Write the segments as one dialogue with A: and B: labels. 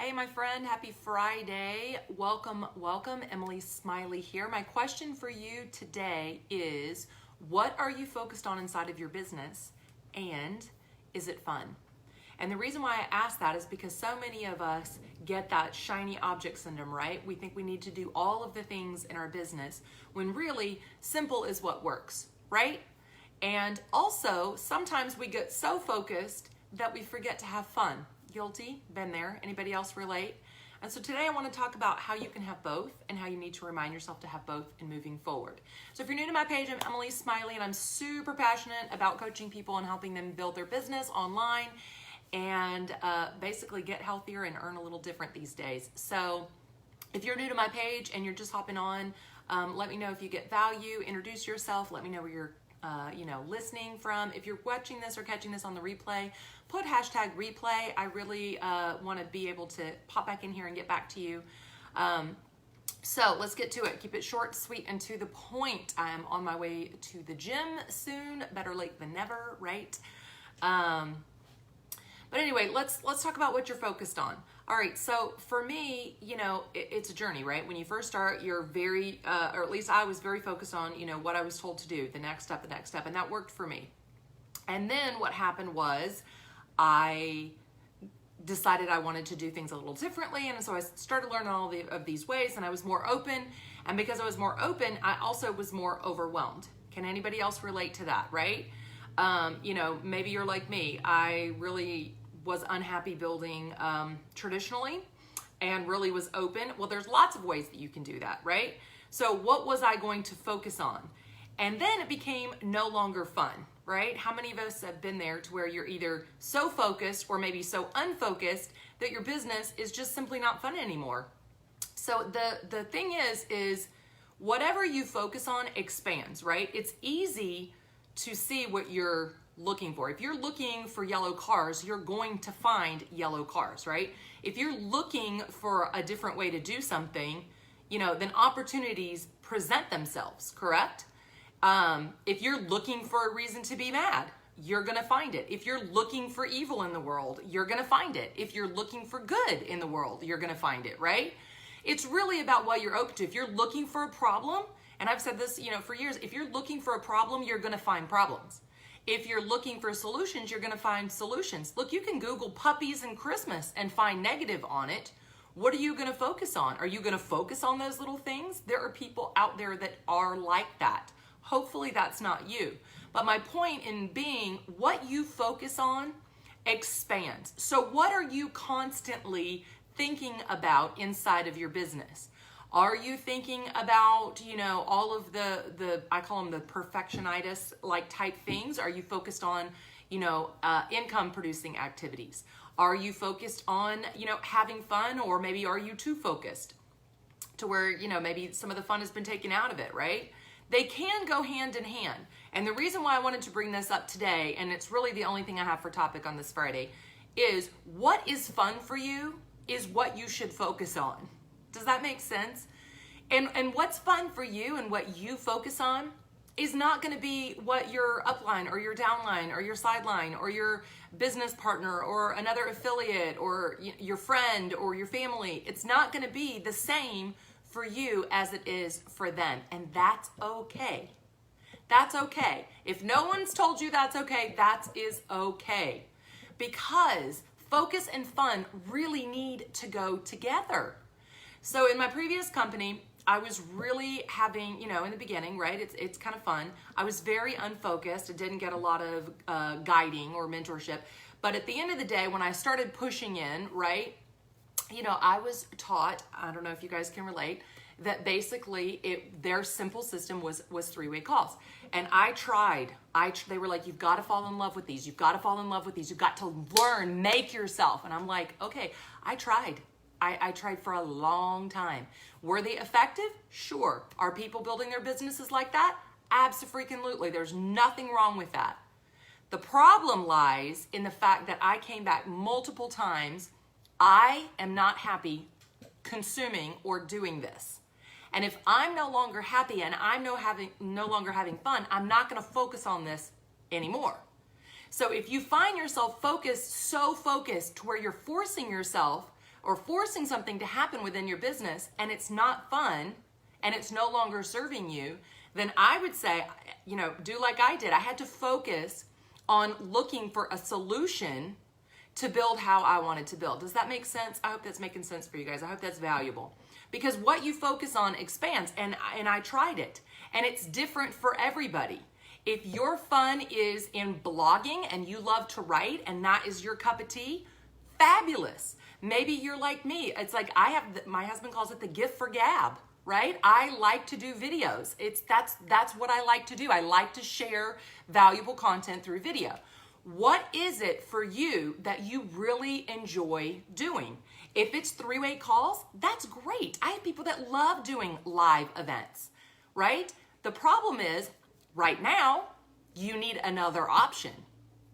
A: Hey, my friend, happy Friday. Welcome. Emily Smiley here. My question for you today is, what are you focused on inside of your business, and is it fun? And the reason why I ask that is because so many of us get that shiny object syndrome, right? We think we need to do all of the things in our business when really simple is what works, right? And also, sometimes we get so focused that we forget to have fun. Guilty, been there. Anybody else relate? And so today I want to talk about how you can have both and how you need to remind yourself to have both in moving forward. So if you're new to my page, I'm Emily Smiley, and I'm super passionate about coaching people and helping them build their business online and basically get healthier and earn a little different these days. So if you're new to my page and you're just hopping on, let me know if you get value. Introduce yourself. Let me know where you're listening from. If you're watching this or catching this on the replay, put hashtag replay. I really want to be able to pop back in here and get back to you. So let's get to it. Keep it short, sweet, and to the point. I am on my way to the gym soon. Better late than never, right? But anyway, let's talk about what you're focused on. All right, so for me, it's a journey, right? When you first start, you're very, or at least I was very focused on, what I was told to do, the next step, and that worked for me. And then what happened was I decided I wanted to do things a little differently, and so I started learning all of these ways, and I was more open, and because I was more open, I also was more overwhelmed. Can anybody else relate to that, right? Maybe you're like me. I really was unhappy building traditionally and really was open. Well, there's lots of ways that you can do that, right? So what was I going to focus on? And then it became no longer fun, right? How many of us have been there to where you're either so focused or maybe so unfocused that your business is just simply not fun anymore? So the thing is whatever you focus on expands, right? It's easy to see what you're looking for. If you're looking for yellow cars, you're going to find yellow cars, right? If you're looking for a different way to do something, then opportunities present themselves, correct? If you're looking for a reason to be mad, you're going to find it. If you're looking for evil in the world, you're going to find it. If you're looking for good in the world, you're going to find it, right? It's really about what you're open to. If you're looking for a problem, and I've said this, for years, if you're looking for a problem, you're going to find problems. If you're looking for solutions, you're going to find solutions. Look, you can Google puppies and Christmas and find negative on it. What are you going to focus on? Are you going to focus on those little things? There are people out there that are like that. Hopefully that's not you. But my point in being, what you focus on expands. So what are you constantly thinking about inside of your business? Are you thinking about, all of the I call them the perfectionitis like type things? Are you focused on, income producing activities? Are you focused on, having fun, or maybe are you too focused to where, maybe some of the fun has been taken out of it, right? They can go hand in hand. And the reason why I wanted to bring this up today, and it's really the only thing I have for topic on this Friday, is what is fun for you is what you should focus on. Does that make sense? And what's fun for you and what you focus on is not going to be what your upline or your downline or your sideline or your business partner or another affiliate or your friend or your family. It's not going to be the same for you as it is for them. And that's okay. That's okay. If no one's told you that's okay, that is okay. Because focus and fun really need to go together. So in my previous company, I was really having, in the beginning, right? It's kind of fun. I was very unfocused. I didn't get a lot of guiding or mentorship. But at the end of the day, when I started pushing in, right, I was taught, I don't know if you guys can relate, that basically their simple system was 3-way calls. And I tried. They were like, you've got to fall in love with these. You've got to fall in love with these. You've got to learn, make yourself. And I'm like, okay, I tried. I tried for a long time. Were they effective? Sure. Are people building their businesses like that? Abso-freaking-lutely. There's nothing wrong with that. The problem lies in the fact that I came back multiple times. I am not happy consuming or doing this. And if I'm no longer happy and I'm no longer having fun, I'm not going to focus on this anymore. So if you find yourself so focused to where you're forcing yourself or forcing something to happen within your business and it's not fun and it's no longer serving you, then I would say, do like I did. I had to focus on looking for a solution to build how I wanted to build. Does that make sense? I hope that's making sense for you guys. I hope that's valuable. Because what you focus on expands, and I tried it, and it's different for everybody. If your fun is in blogging and you love to write and that is your cup of tea, fabulous. Maybe you're like me. It's like my husband calls it the gift for gab, right? I like to do videos. That's what I like to do. I like to share valuable content through video. What is it for you that you really enjoy doing? If it's three-way calls, that's great. I have people that love doing live events, right? The problem is, right now, you need another option,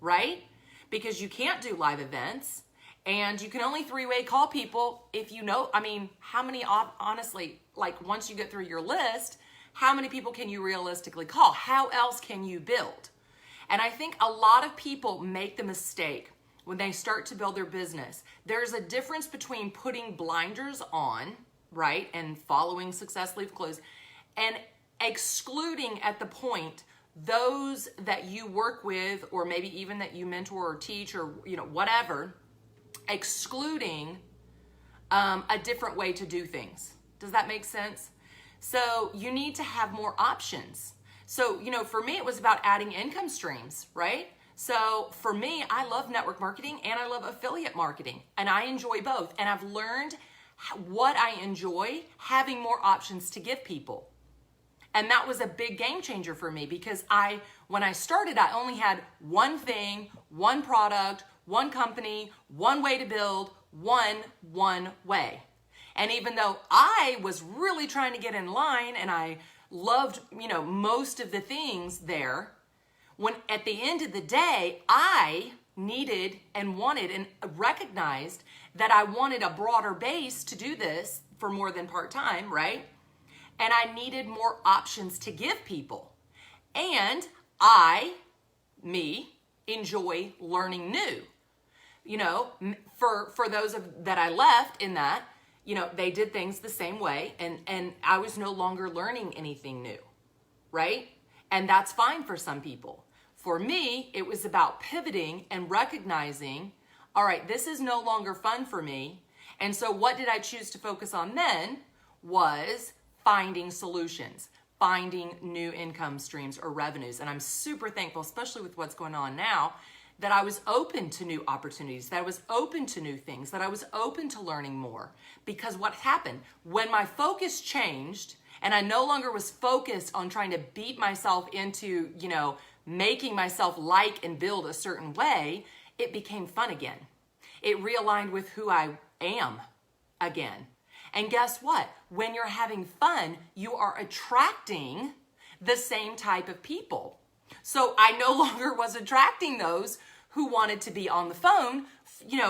A: right? Because you can't do live events and you can only three-way call people if how many, honestly, like once you get through your list, how many people can you realistically call? How else can you build? And I think a lot of people make the mistake when they start to build their business. There's a difference between putting blinders on, right, and following success leave closed, and excluding at the point those that you work with, or maybe even that you mentor or teach or whatever, excluding a different way to do things. Does that make sense? So you need to have more options. So, for me, it was about adding income streams, right? So for me, I love network marketing and I love affiliate marketing, and I enjoy both. And I've learned what I enjoy, having more options to give people. And that was a big game changer for me, because when I started, I only had one thing, one product, one company, one way to build, one way. And even though I was really trying to get in line and I loved, most of the things there, when at the end of the day, I needed and wanted and recognized that I wanted a broader base to do this for more than part-time, right? And I needed more options to give people. And me, enjoy learning new. For those that I left in that, they did things the same way, and I was no longer learning anything new, right? And that's fine for some people. For me, it was about pivoting and recognizing, all right, this is no longer fun for me. And so what did I choose to focus on then was finding solutions, finding new income streams or revenues. And I'm super thankful, especially with what's going on now, that I was open to new opportunities, that I was open to new things, that I was open to learning more. Because what happened, when my focus changed and I no longer was focused on trying to beat myself into, making myself like and build a certain way, it became fun again. It realigned with who I am again. And guess what? When you're having fun, you are attracting the same type of people. So I no longer was attracting those who wanted to be on the phone,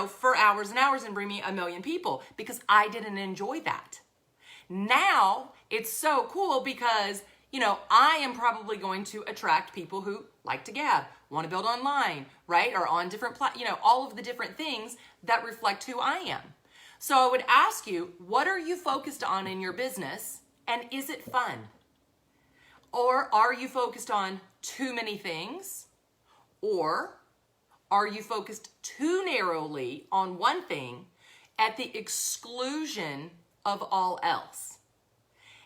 A: for hours and hours and bring me 1 million people, because I didn't enjoy that. Now it's so cool because, I am probably going to attract people who like to gab, want to build online, right? Or on different, all of the different things that reflect who I am. So I would ask you, what are you focused on in your business, and is it fun? Or are you focused on too many things? Or are you focused too narrowly on one thing at the exclusion of all else?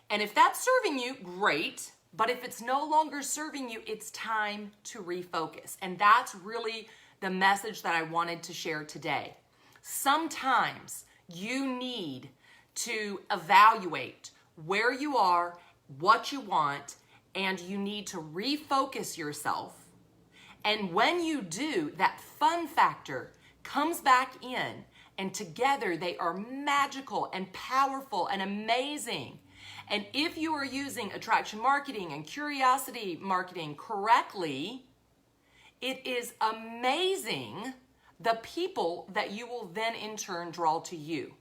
A: And if that's serving you, great. But if it's no longer serving you, it's time to refocus. And that's really the message that I wanted to share today. Sometimes you need to evaluate where you are, what you want, and you need to refocus yourself. And when you do, that fun factor comes back in, and together they are magical and powerful and amazing. And if you are using attraction marketing and curiosity marketing correctly, it is amazing the people that you will then in turn draw to you.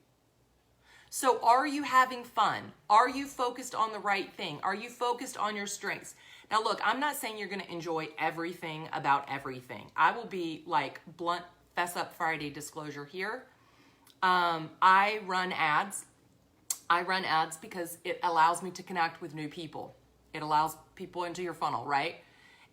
A: So are you having fun? Are you focused on the right thing? Are you focused on your strengths? Now look, I'm not saying you're going to enjoy everything about everything. I will be like blunt, fess up Friday disclosure here. I run ads. I run ads because it allows me to connect with new people. It allows people into your funnel, right?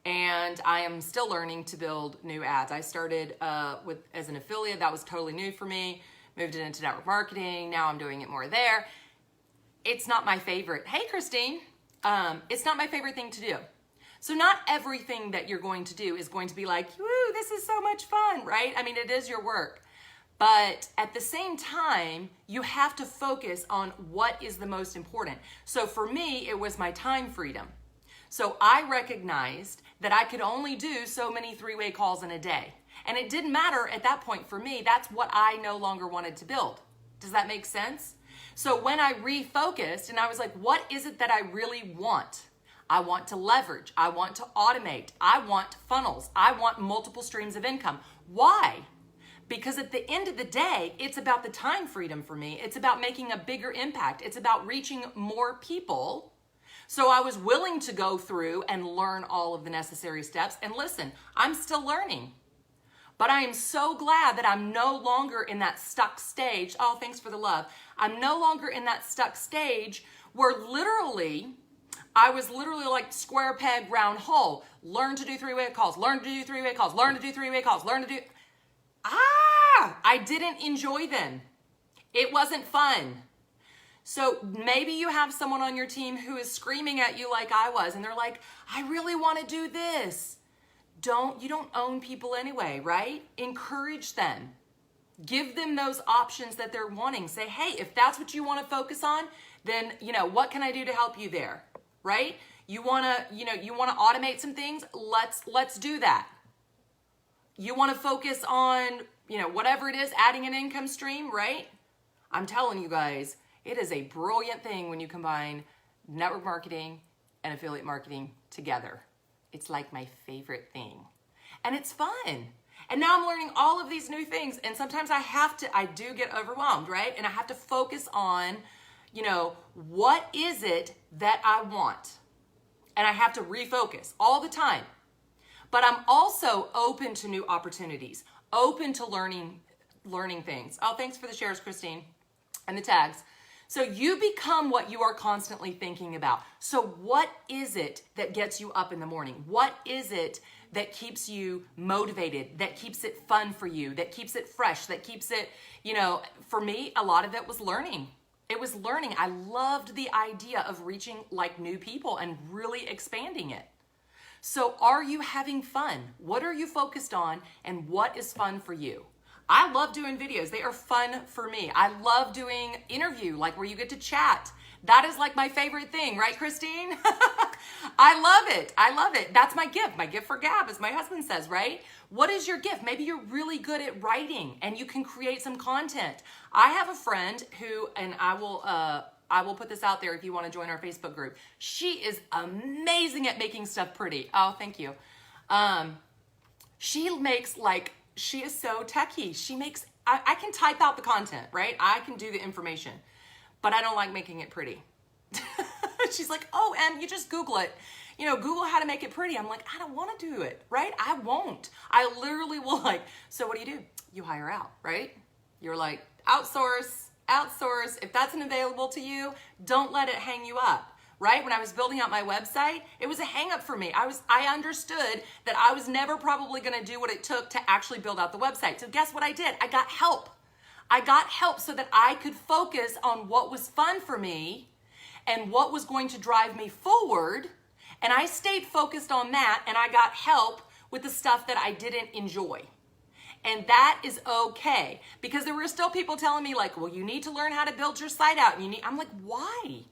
A: And I am still learning to build new ads. I started as an affiliate. That was totally new for me. Moved it into network marketing. Now I'm doing it more there. It's not my favorite. Hey, Christine. It's not my favorite thing to do. So not everything that you're going to do is going to be like, woo, this is so much fun, right? I mean, it is your work. But at the same time, you have to focus on what is the most important. So for me, it was my time freedom. So I recognized that I could only do so many three-way calls in a day. And it didn't matter at that point for me. That's what I no longer wanted to build. Does that make sense? So when I refocused and I was like, what is it that I really want? I want to leverage. I want to automate. I want funnels. I want multiple streams of income. Why? Because at the end of the day, it's about the time freedom for me. It's about making a bigger impact. It's about reaching more people. So I was willing to go through and learn all of the necessary steps. And listen, I'm still learning. But I am so glad that I'm no longer in that stuck stage. Oh, thanks for the love. I'm no longer in that stuck stage where I was literally like square peg, round hole. Learn to do three-way calls, learn to do three-way calls, learn to do three-way calls, learn to do... I didn't enjoy them. It wasn't fun. So maybe you have someone on your team who is screaming at you like I was, and they're like, I really want to do this. You don't own people anyway, right? Encourage them. Give them those options that they're wanting. Say, hey, if that's what you want to focus on, then, what can I do to help you there, right? You want to automate some things? Let's do that. You want to focus on, whatever it is, adding an income stream, right? I'm telling you guys, it is a brilliant thing when you combine network marketing and affiliate marketing together. It's like my favorite thing. And it's fun. And now I'm learning all of these new things. And sometimes I do get overwhelmed, right? And I have to focus on, what is it that I want? And I have to refocus all the time. But I'm also open to new opportunities, open to learning things. Oh, thanks for the shares, Christine, and the tags. So you become what you are constantly thinking about. So what is it that gets you up in the morning? What is it that keeps you motivated, that keeps it fun for you, that keeps it fresh, that keeps it, for me, a lot of it was learning. It was learning. I loved the idea of reaching like new people and really expanding it. So are you having fun? What are you focused on and what is fun for you? I love doing videos. They are fun for me. I love doing interview, like where you get to chat. That is like my favorite thing, right, Christine? I love it. I love it. That's my gift. My gift for gab, as my husband says, right? What is your gift? Maybe you're really good at writing and you can create some content. I have a friend who, and I will put this out there if you want to join our Facebook group. She is amazing at making stuff pretty. Oh, thank you. She is so techie. I can type out the content, right? I can do the information, but I don't like making it pretty. She's like, oh, and you just Google it. Google how to make it pretty. I'm like, I don't want to do it, right? I won't. I literally will so what do? You hire out, right? You're like, outsource. If that's unavailable to you, don't let it hang you up, right? When I was building out my website, it was a hang up for me. I understood that I was never probably going to do what it took to actually build out the website. So guess what I did? I got help. I got help so that I could focus on what was fun for me and what was going to drive me forward. And I stayed focused on that, and I got help with the stuff that I didn't enjoy. And that is okay, because there were still people telling me like, well, you need to learn how to build your site out. I'm like, why?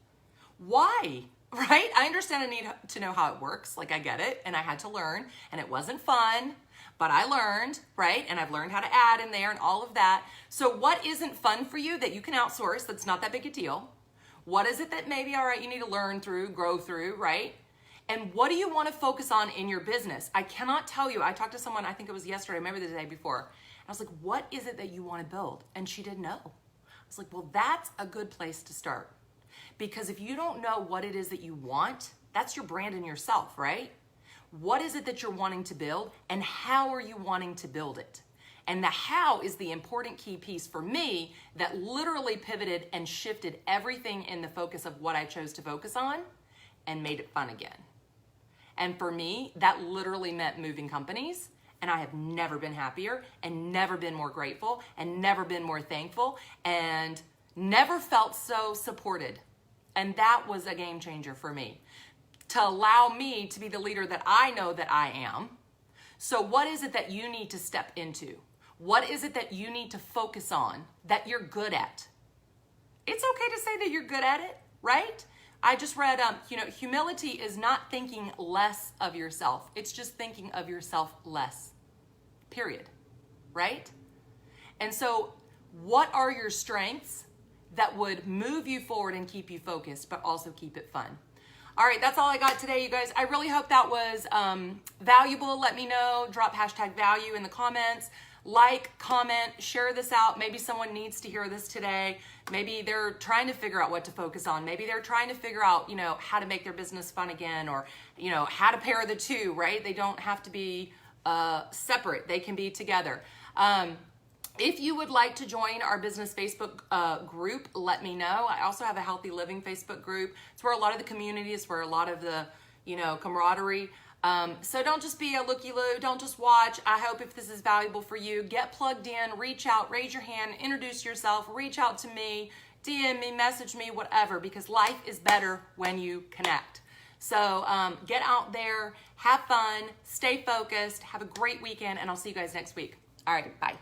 A: Right? I understand I need to know how it works. Like, I get it. And I had to learn, and it wasn't fun, but I learned, right? And I've learned how to add in there and all of that. So what isn't fun for you that you can outsource? That's not that big a deal. What is it that maybe, all right, you need to learn through, grow through, right? And what do you want to focus on in your business? I cannot tell you. I talked to someone, I think it was yesterday, maybe the day before. And I was like, what is it that you want to build? And she didn't know. I was like, well, that's a good place to start. Because if you don't know what it is that you want, that's your brand in yourself, right? What is it that you're wanting to build, and how are you wanting to build it? And the how is the important key piece for me that literally pivoted and shifted everything in the focus of what I chose to focus on and made it fun again. And for me, that literally meant moving companies. And I have never been happier and never been more grateful and never been more thankful and never felt so supported. And that was a game changer for me, to allow me to be the leader that I know that I am. So what is it that you need to step into? What is it that you need to focus on that you're good at? It's okay to say that you're good at it, right? I just read, humility is not thinking less of yourself. It's just thinking of yourself less, period, right? And so what are your strengths that would move you forward and keep you focused, but also keep it fun? All right, that's all I got today, you guys. I really hope that was valuable. Let me know. Drop #value in the comments. Like, comment, share this out. Maybe someone needs to hear this today. Maybe they're trying to figure out what to focus on. Maybe they're trying to figure out, how to make their business fun again, or, how to pair the two, right? They don't have to be separate. They can be together. If you would like to join our business Facebook group, let me know. I also have a Healthy Living Facebook group. It's where a lot of the community is, where a lot of the, camaraderie. So don't just be a looky-loo. Don't just watch. I hope if this is valuable for you, get plugged in, reach out, raise your hand, introduce yourself, reach out to me, DM me, message me, whatever, because life is better when you connect. So get out there, have fun, stay focused, have a great weekend, and I'll see you guys next week. All right, bye.